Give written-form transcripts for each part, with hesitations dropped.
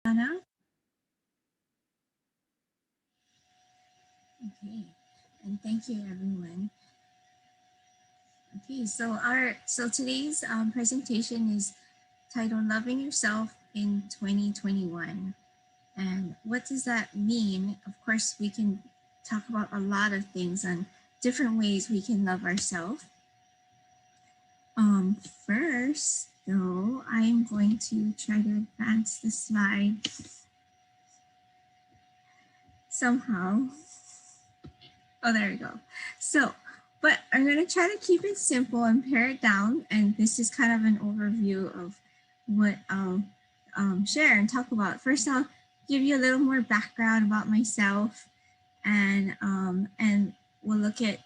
Anna? Okay, and thank you everyone. Okay, so today's presentation is titled "Loving Yourself in 2021." And what does that mean? Of course, we can talk about a lot of things on different ways we can love ourselves. First, though, I'm going to try to advance the slide somehow. Oh, there we go. So, but I'm going to try to keep it simple and pare it down. And this is kind of an overview of what I'll share and talk about. First, I'll give you a little more background about myself, and we'll look at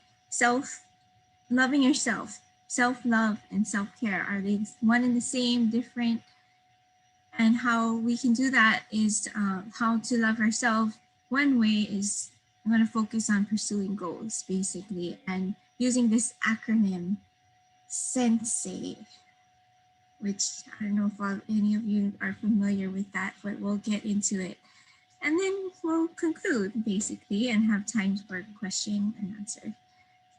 loving yourself, self-love, and self-care. Are they one and the same, different? And how we can do that is how to love ourselves. One way is I'm going to focus on pursuing goals, basically, and using this acronym, Sensei, which I don't know if any of you are familiar with that, but we'll get into it. And then we'll conclude, basically, and have time for question and answer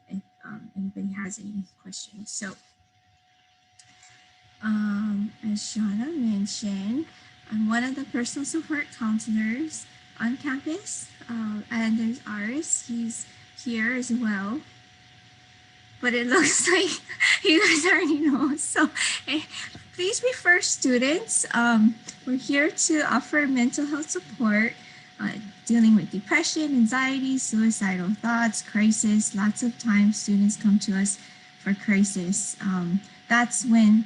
if anybody has any questions. So as Shauna mentioned, I'm one of the personal support counselors on campus, and there's Aris. He's here as well. But it looks like you guys already know. So please refer students. We're here to offer mental health support, dealing with depression, anxiety, suicidal thoughts, crisis. Lots of times students come to us for crisis. That's when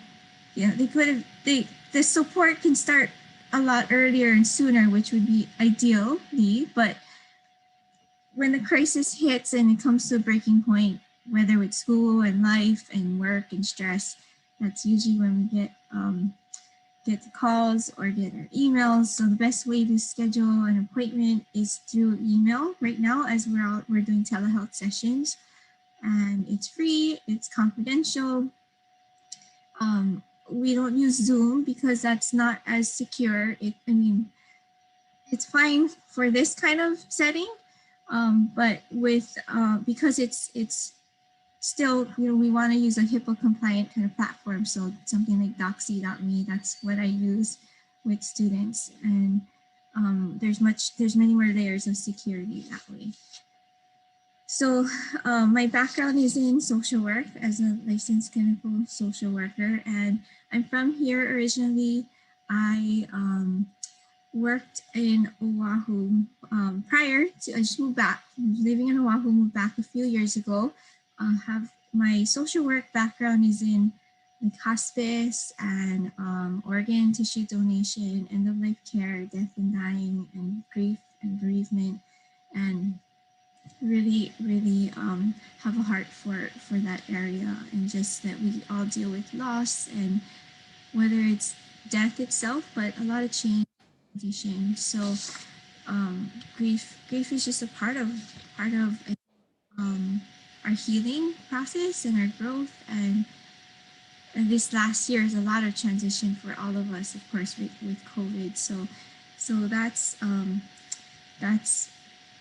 they could have the support can start a lot earlier and sooner, which would be ideally, but when the crisis hits and it comes to a breaking point, whether with school and life and work and stress, that's usually when we get the calls or get our emails. So the best way to schedule an appointment is through email right now, as we're doing telehealth sessions, and it's free, it's confidential. We don't use Zoom because that's not as secure. It's fine for this kind of setting, but with because it's still, we want to use a HIPAA compliant kind of platform. So something like doxy.me, that's what I use with students. And there's many more layers of security that way. So my background is in social work as a licensed clinical social worker, and I'm from here originally. I worked in Oahu prior to, I just moved back, living in Oahu, moved back a few years ago. Have my social work background is in like hospice and organ tissue donation, end of life care, death and dying, and grief and bereavement, and really have a heart for that area, and just that we all deal with loss, and whether it's death itself, but a lot of change. So grief is just a part of um, our healing process and our growth, and this last year is a lot of transition for all of us, of course, with COVID. So that's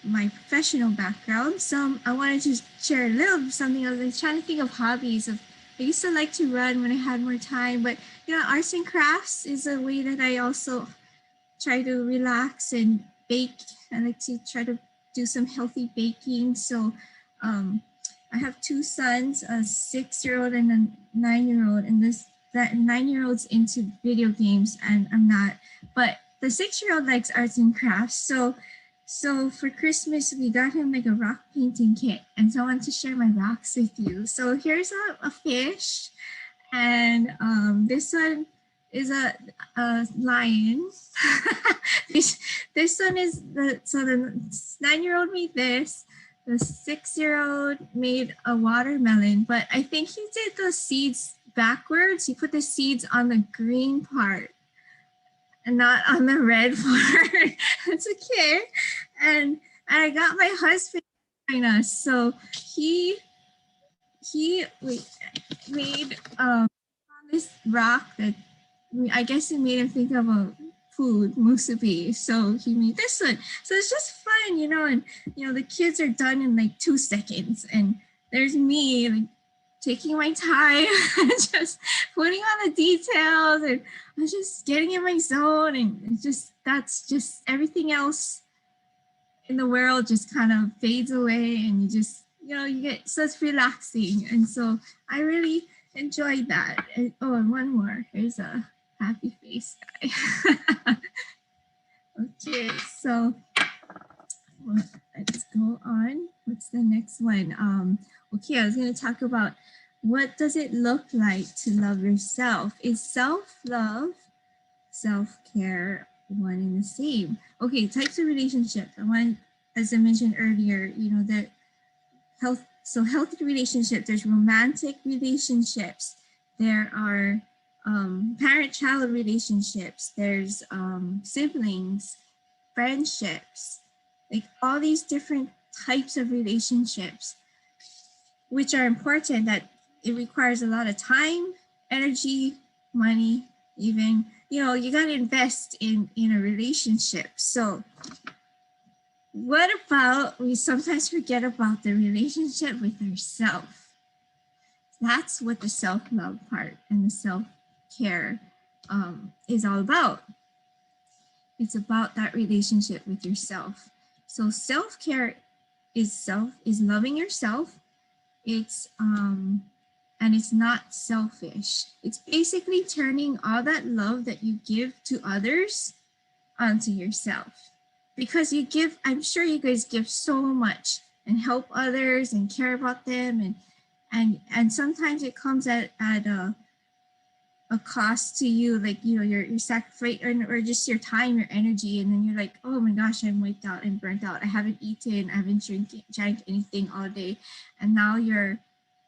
my professional background. So I wanted to share a little something. I was trying to think of hobbies. I used to like to run when I had more time, but arts and crafts is a way that I also try to relax and bake. I like to try to do some healthy baking. So I have two sons, a 6-year-old and a 9-year-old, and that 9-year-old's into video games and I'm not, but the 6-year-old likes arts and crafts. So for Christmas, we got him like a rock painting kit, and so I want to share my rocks with you. So here's a fish, and this one is a lion. this one is the 9-year-old made this. The 6-year-old made a watermelon, but I think he did the seeds backwards. He put the seeds on the green part and not on the red part. It's okay. And I got my husband to join us. So he made this rock that I guess it made him think of a food, musubi. So he made this one. So it's just fun, you know, and the kids are done in like 2 seconds, and there's me like taking my time and just putting on the details, and I'm just getting in my zone, and it's just that's just everything else in the world just kind of fades away, and you just you get such relaxing. And so I really enjoyed that. And one more. Here's a happy face guy. Okay, so let's go on. What's the next one? Okay, I was going to talk about what does it look like to love yourself. Is self-love, self-care one and the same? Okay, types of relationships. I want, as I mentioned earlier, that healthy relationships, there's romantic relationships, there are parent-child relationships, there's siblings, friendships, like all these different types of relationships, which are important, that it requires a lot of time, energy, money, even, you got to invest in a relationship. So what about we sometimes forget about the relationship with ourselves? That's what the self-love part and the self-care is all about. It's about that relationship with yourself. So self-care is loving yourself. It's and it's not selfish. It's basically turning all that love that you give to others onto yourself. Because I'm sure you guys give so much and help others and care about them, and sometimes it comes at a cost to you, like your sacrifice, or just your time, your energy, and then you're like, oh my gosh, I'm wiped out and burnt out. I haven't eaten, I haven't drank anything all day, and now you're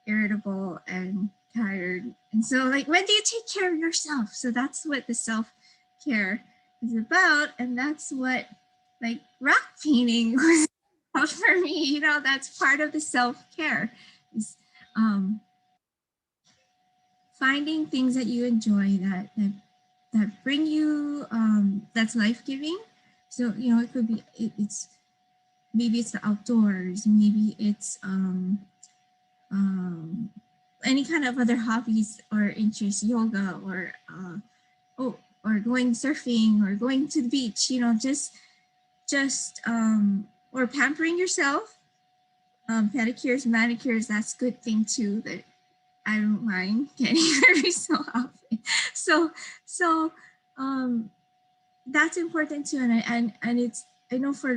irritable and tired. And so, like, when do you take care of yourself? So that's what the self-care is about, and that's what, like, rock painting was about for me. That's part of the self-care, is finding things that you enjoy, that bring you that's life-giving. So it could be it's maybe it's the outdoors, maybe it's any kind of other hobbies or interests, yoga, or going surfing, or going to the beach, just or pampering yourself, pedicures, manicures. That's a good thing too, that I don't mind getting every so often. So that's important too, and it's, I know for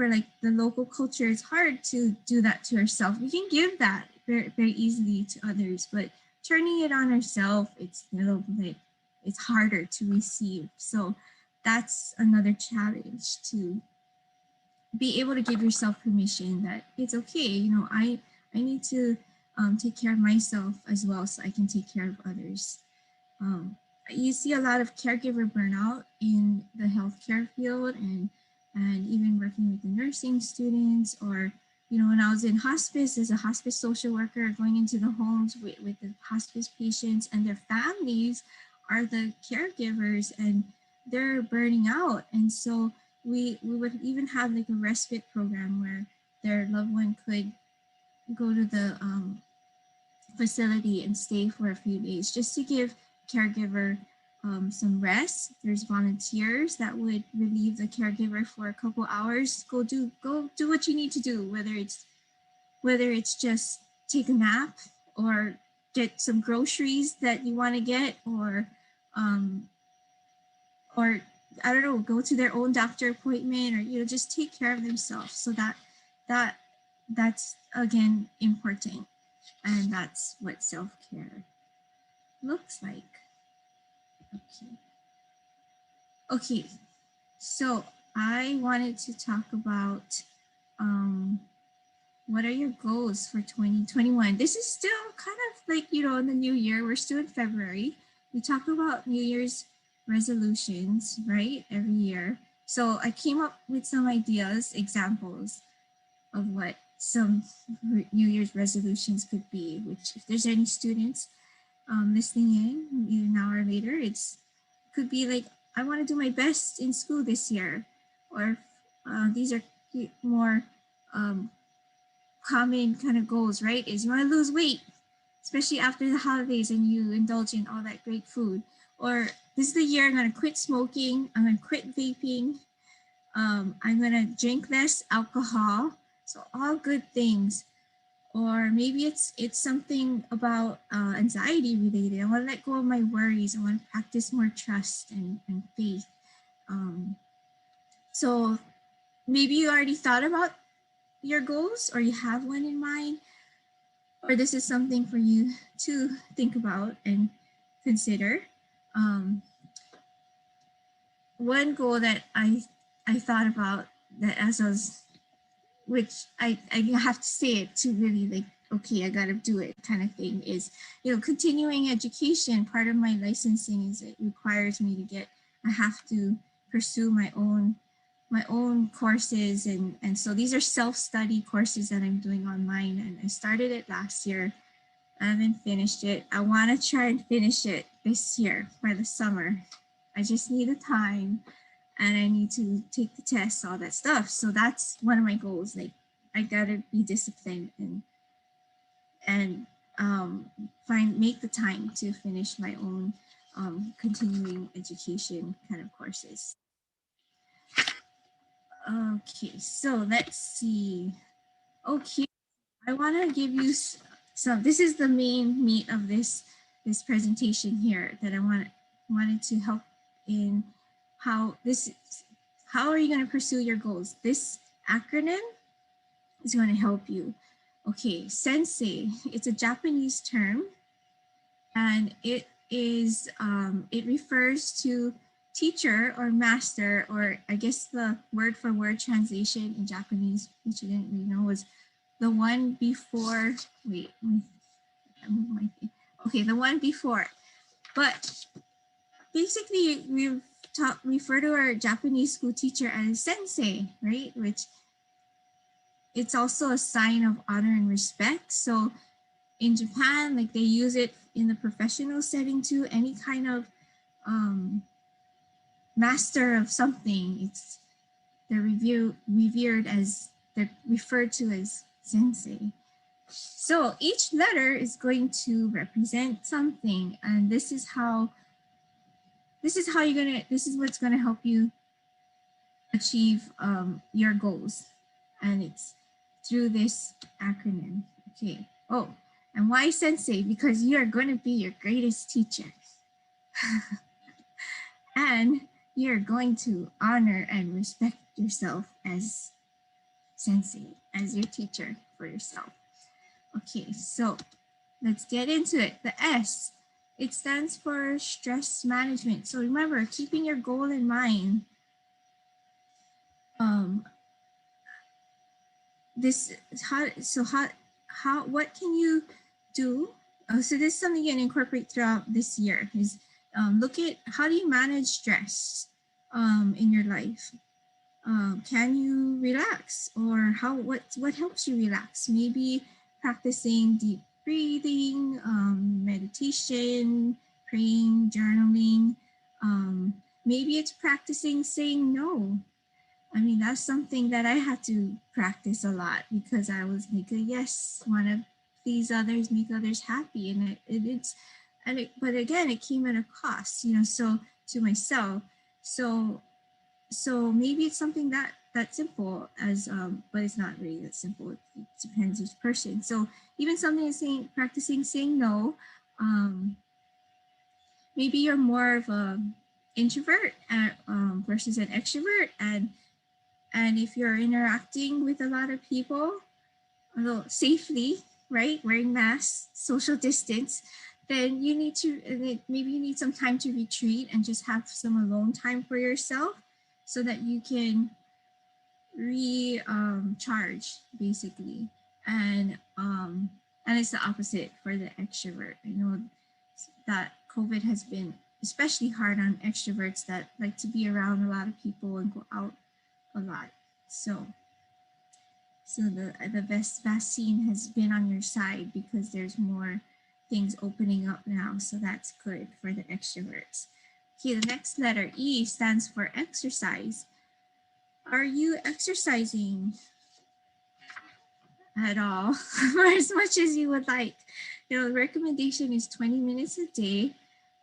like the local culture, it's hard to do that to ourselves. We can give that very, very easily to others, but turning it on ourselves, it's a little bit, it's harder to receive. So that's another challenge, to be able to give yourself permission that it's okay. I need to take care of myself as well, so I can take care of others. You see a lot of caregiver burnout in the healthcare field, and even working with the nursing students, or when I was in hospice as a hospice social worker, going into the homes with the hospice patients, and their families are the caregivers, and they're burning out. And so we would even have like a respite program where their loved one could go to the facility and stay for a few days, just to give caregiver some rest. There's volunteers that would relieve the caregiver for a couple hours. Go do what you need to do, whether it's just take a nap, or get some groceries that you want to get, or I don't know, go to their own doctor appointment, or just take care of themselves. So that's again important, and that's what self-care looks like. Okay, so I wanted to talk about what are your goals for 2021? This is still kind of like, in the new year. We're still in February. We talk about New Year's resolutions, right? Every year. So I came up with some ideas, examples of what some New Year's resolutions could be, which, if there's any students listening in, either now or later, could be like I want to do my best in school this year, or these are more um, common kind of goals, right? Is you want to lose weight, especially after the holidays and you indulge in all that great food. Or this is the year I'm going to quit smoking, I'm going to quit vaping, I'm going to drink less alcohol. So all good things. Or maybe it's something about anxiety related. I want to let go of my worries. I want to practice more trust and faith. Um, so maybe you already thought about your goals or you have one in mind, or this is something for you to think about and consider. Um, One goal that I thought about that as I was, which I have to say it to really like, okay, I gotta do it kind of thing, is, you know, continuing education. Part of my licensing is it requires me to get, I have to pursue my own courses, and so these are self-study courses that I'm doing online, and I started it last year. I haven't finished it. I want to try and finish it this year for the summer. I just need the time and I need to take the tests, all that stuff. So that's one of my goals. Like I gotta be disciplined and make the time to finish my own continuing education kind of courses. Okay, so let's see. Okay, I want to give you some. This is the main meat of this presentation here that I wanted to help in how this. How are you going to pursue your goals? This acronym is going to help you. Okay, Sensei. It's a Japanese term, and it refers to teacher or master, or I guess the word for word translation in Japanese, which I didn't really know, was the one before. Wait, okay, the one before. But basically, refer to our Japanese school teacher as sensei, right? Which it's also a sign of honor and respect. So in Japan, like they use it in the professional setting too. Any kind of um, master of something, they're revered as, they're referred to as sensei. So each letter is going to represent something, and this is what's gonna help you achieve your goals, and it's through this acronym. Okay. Oh, and why sensei? Because you are going to be your greatest teacher, and you're going to honor and respect yourself as sensei, as your teacher for yourself. Okay, so let's get into it. The S, it stands for stress management. So remember, keeping your goal in mind. Um, this how what can you do? So this is something you can incorporate throughout this year. Is look at how do you manage stress in your life. Can you relax, or what helps you relax? Maybe practicing deep breathing, meditation, praying, journaling. Maybe it's practicing saying no. I mean, that's something that I had to practice a lot because I was like a yes, want to please others, make others happy, and but again, it came at a cost, you know. So to myself, so so maybe it's something that simple as but it's not really that simple. It depends each person. So even something as saying practicing saying no. Maybe you're more of a introvert versus an extrovert, and if you're interacting with a lot of people, although safely, right, wearing masks, social distance, then you need to, maybe you need some time to retreat and just have some alone time for yourself so that you can recharge basically. And it's the opposite for the extrovert. I know that COVID has been especially hard on extroverts that like to be around a lot of people and go out a lot. So the best vaccine has been on your side because there's more things opening up now. So that's good for the extroverts. Okay, the next letter, E, stands for exercise. Are you exercising at all or as much as you would like? You know, the recommendation is 20 minutes a day,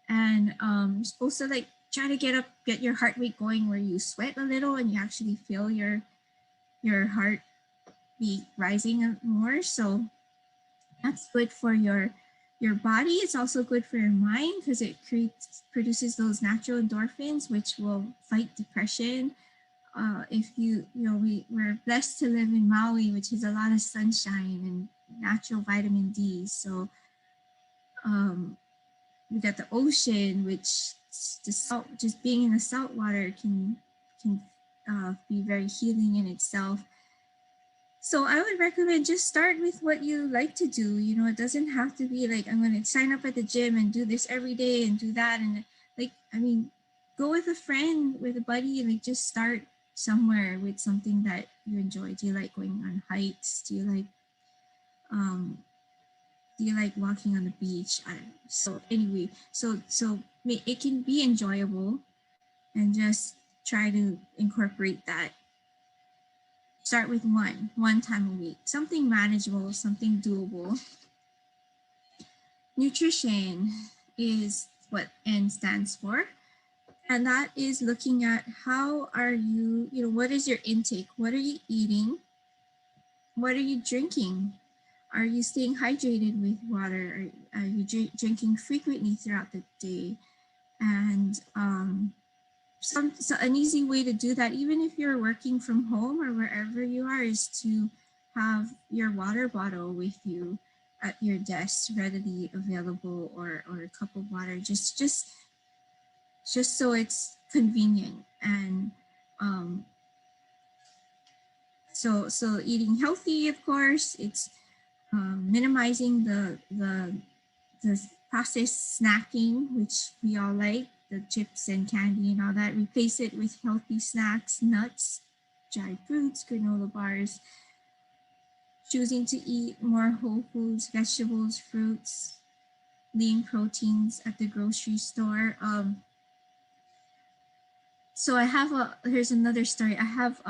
and you're supposed to like try to get your heart rate going where you sweat a little and you actually feel your heart beat rising more. So that's good for your body. It's also good for your mind because it produces those natural endorphins which will fight depression. If we're blessed to live in Maui, which is a lot of sunshine and natural vitamin D. So we got the ocean, which the salt, just being in the salt water can be very healing in itself. So I would recommend just start with what you like to do. You know, it doesn't have to be like I'm going to sign up at the gym and do this every day and do that. And like, I mean, go with a friend, with a buddy, and like just start somewhere with something that you enjoy. Do you like going on hikes? Um, do you like walking on the beach? I don't know. So anyway, so it can be enjoyable, and just try to incorporate that. Start with one time a week, something manageable, something doable. Nutrition is what N stands for. And that is looking at how are you, what is your intake? What are you eating? What are you drinking? Are you staying hydrated with water? Are you drinking frequently throughout the day? And so an easy way to do that, even if you're working from home or wherever you are, is to have your water bottle with you at your desk, readily available, or a cup of water, just so it's convenient. And so eating healthy, of course, it's minimizing the processed snacking, which we all like, the chips and candy and all that. Replace it with healthy snacks, nuts, dried fruits, granola bars. Choosing to eat more whole foods, vegetables, fruits, lean proteins at the grocery store. So here's another story. I have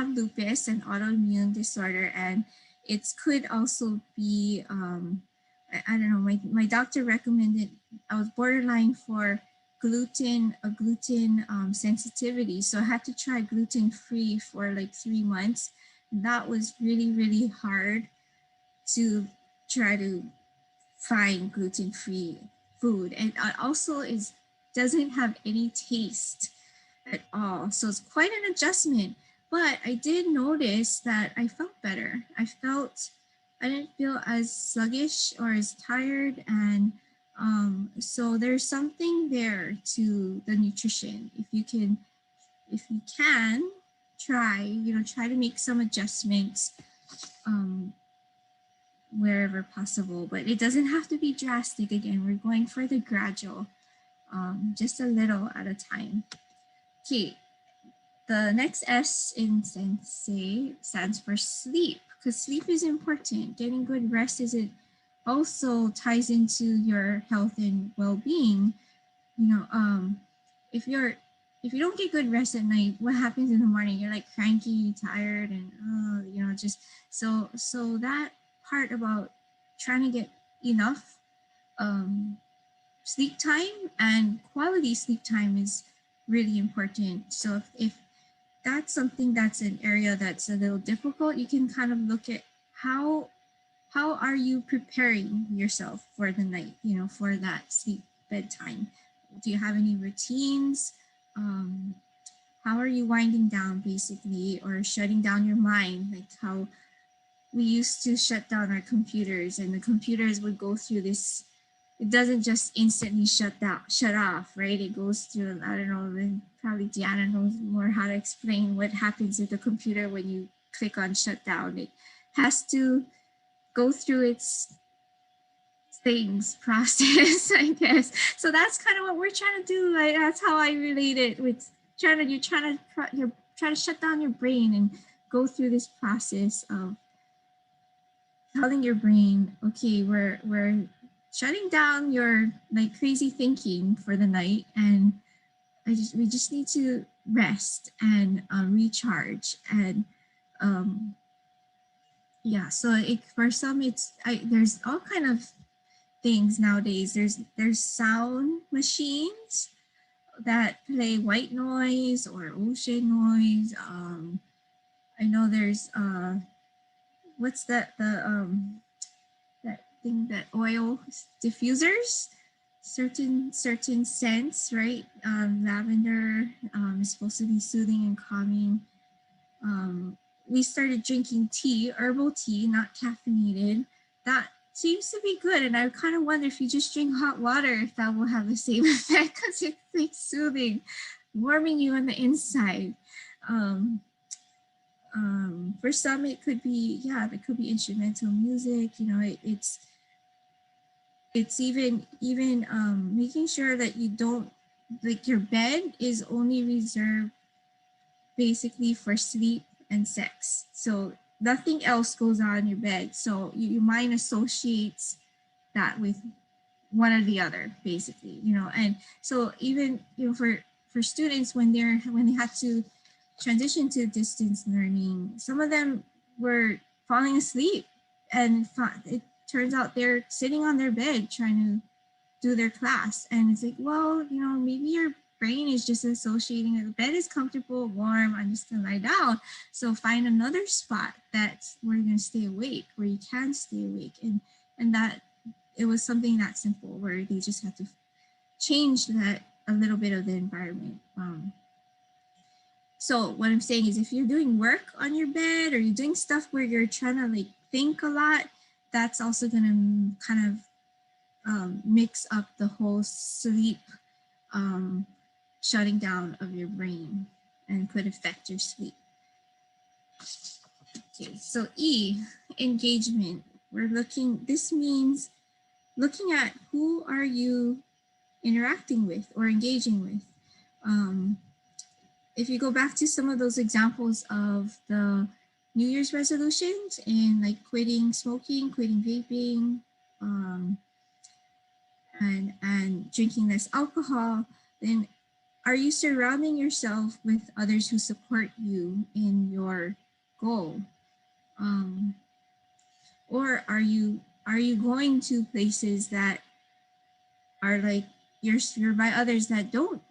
lupus, an autoimmune disorder, and it could also be I don't know, my doctor recommended, I was borderline for a gluten sensitivity. So I had to try gluten free for like 3 months. That was really, really hard to try to find gluten free food. And also is doesn't have any taste at all. So it's quite an adjustment. But I did notice that I felt better. I didn't feel as sluggish or as tired. And so there's something there to the nutrition. If you can try to make some adjustments wherever possible. But it doesn't have to be drastic. Again, we're going for the gradual, just a little at a time. Okay, the next S in Sensei stands for sleep, because sleep is important. Getting good rest also ties into your health and well-being. If you don't get good rest at night, what happens in the morning? You're like cranky, tired, and just so that part about trying to get enough sleep time and quality sleep time is really important. So if that's something that's an area that's a little difficult, you can kind of look at how are you preparing yourself for the night, for that sleep bedtime. Do you have any routines? How are you winding down, basically, or shutting down your mind, like how we used to shut down our computers, and the computers would go through this. It doesn't just instantly shut off, right? It goes through, I don't know, probably Diana knows more how to explain what happens with the computer when you click on shutdown. It has to go through its things process, I guess. So that's kind of what we're trying to do. Like, that's how I relate it with you're trying to shut down your brain and go through this process of telling your brain, okay, we're shutting down your like crazy thinking for the night, and we just need to rest and recharge. And yeah, so for some there's all kind of things nowadays. There's sound machines that play white noise or ocean noise. I know there's what's that thing, that oil diffusers, certain scents, right? Lavender is supposed to be soothing and calming. We started drinking tea, herbal tea, not caffeinated. That seems to be good, and I kind of wonder if you just drink hot water, if that will have the same effect, because it's like soothing, warming you on the inside. Um, for some, it could be, yeah, it could be instrumental music. You know, it's even making sure that you don't, like, your bed is only reserved basically for sleep and sex. So nothing else goes on in your bed. So your mind associates that with one or the other, basically, you know. And so even, you know, for students, when they had to transition to distance learning, some of them were falling asleep, and it turns out they're sitting on their bed trying to do their class. And it's like, well, you know, maybe your brain is just associating that the bed is comfortable, warm, I'm just gonna lie down. So find another spot that's where you're gonna stay awake, where you can stay awake. And that it was something that simple, where they just had to change that a little bit of the environment. So what I'm saying is, if you're doing work on your bed, or you're doing stuff where you're trying to like think a lot, that's also gonna kind of mix up the whole sleep shutting down of your brain, and could affect your sleep. Okay, so E, engagement. This means looking at who are you interacting with or engaging with. If you go back to some of those examples of the New Year's resolutions, and like quitting smoking, quitting vaping, and drinking less alcohol, then are you surrounding yourself with others who support you in your goal? Or are you going to places that are like, you're by others that don't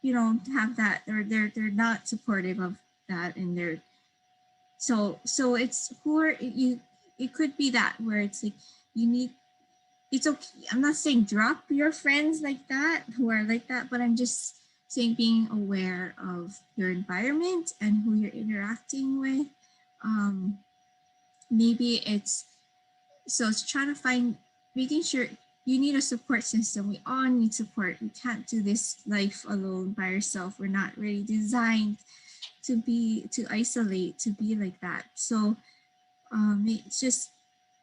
you know have that, or they're not supportive of that, and they're so it's who are you. It could be that, where it's like, you need, it's okay. I'm not saying drop your friends like that, who are like that, but I'm just saying being aware of your environment and who you're interacting with. Maybe it's trying to find, making sure you need a support system. We all need support. We can't do this life alone by yourself. We're not really designed to isolate, to be like that. So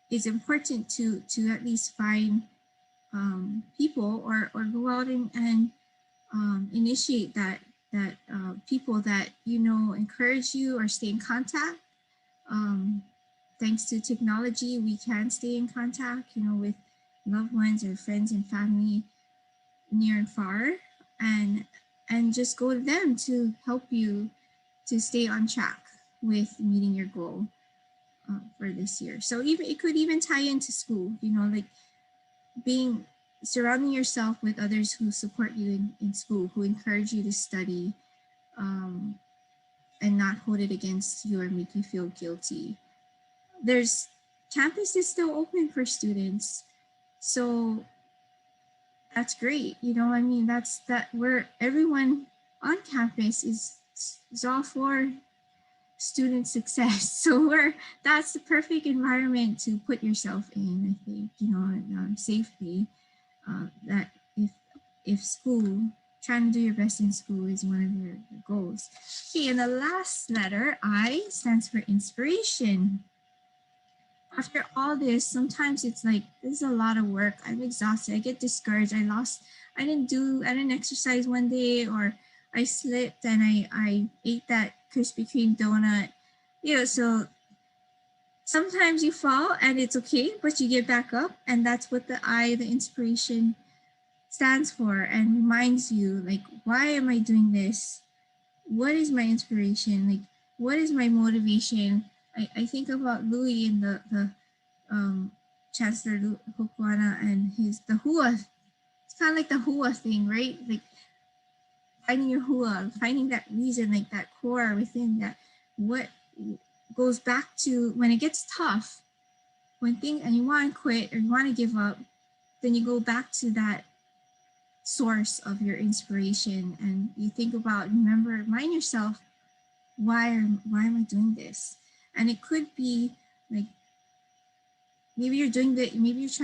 it's important to at least find people, or go out and initiate that people that you know encourage you, or stay in contact. Thanks to technology, we can stay in contact, you know, with loved ones or friends and family near and far, and just go to them to help you to stay on track with meeting your goal for this year. So even it could even tie into school, you know, like surrounding yourself with others who support you in school, who encourage you to study, and not hold it against you or make you feel guilty. Campus is still open for students, so that's great. You know, I mean, where everyone on campus is all for student success. So that's the perfect environment to put yourself in, I think, you know, safely. That if school, trying to do your best in school is one of your goals. Okay, and the last letter, I, stands for inspiration. After all this, sometimes it's like, this is a lot of work. I'm exhausted. I get discouraged. I didn't exercise one day, or I slipped and I ate that Krispy Kreme donut. You know, so sometimes you fall and it's okay, but you get back up. And that's what the inspiration stands for and reminds you, like, why am I doing this? What is my inspiration? Like, what is my motivation? I think about Louis and the Chancellor Hokuana and the hua. It's kind of like the hua thing, right? Like finding your hua, finding that reason, like that core within that. What goes back to when it gets tough, when things and you want to quit or you want to give up, then you go back to that source of your inspiration and you think about, remind yourself, why am I doing this? And it could be like maybe you're trying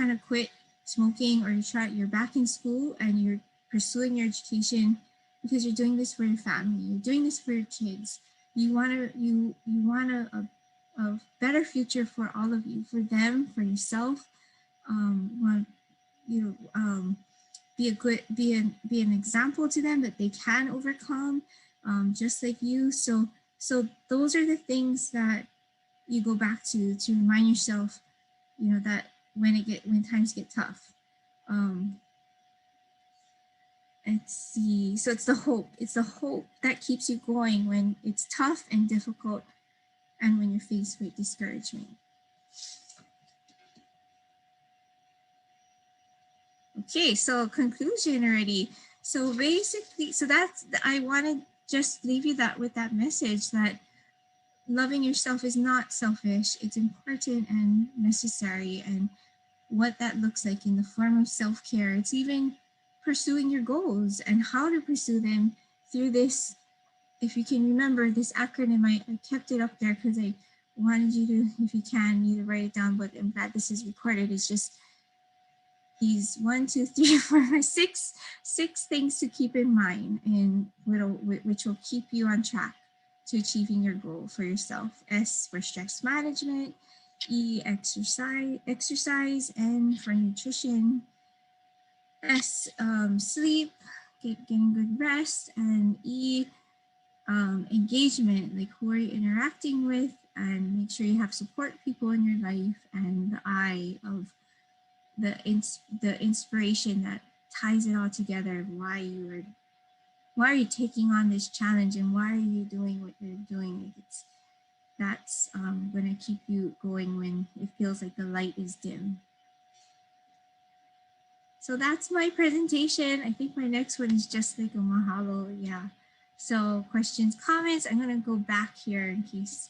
to quit smoking, or you're back in school and you're pursuing your education because you're doing this for your family, you're doing this for your kids. You want a better future for all of you, for them, for yourself. Want you be an example to them that they can overcome, just like you. So those are the things that you go back to remind yourself, that when times get tough. Let's see. So it's the hope. It's the hope that keeps you going when it's tough and difficult, and when you're faced with discouragement. Okay, so conclusion already. So basically, I want to just leave you that with that message that loving yourself is not selfish. It's important and necessary. And what that looks like in the form of self-care. It's even pursuing your goals and how to pursue them through this. If you can remember this acronym, I kept it up there because I wanted you to, if you can, either write it down, but I'm glad this is recorded. It's just these 1, 2, 3, 4, 5, 6 things to keep in mind, and which will keep you on track to achieving your goal for yourself. S for stress management, E, exercise, N for nutrition, S, sleep, getting good rest, and E, engagement, like who are you interacting with, and make sure you have support people in your life, and the I of the inspiration that ties it all together. Why are you taking on this challenge, and why are you doing what you're doing? That's going to keep you going when it feels like the light is dim. So that's my presentation. I think my next one is just like a mahalo. Yeah. So questions, comments. I'm going to go back here in case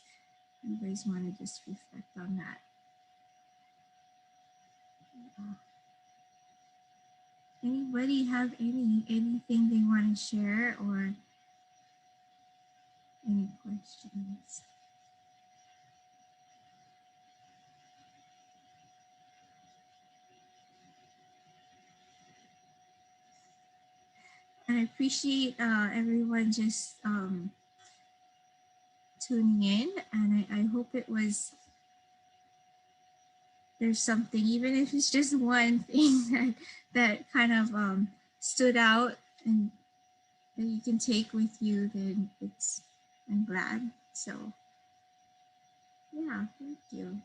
you guys want to just reflect on that. Anybody have anything they want to share, or any questions? And I appreciate everyone just tuning in, and I hope there's something, even if it's just one thing that kind of stood out and that you can take with you, then I'm glad. So yeah, thank you.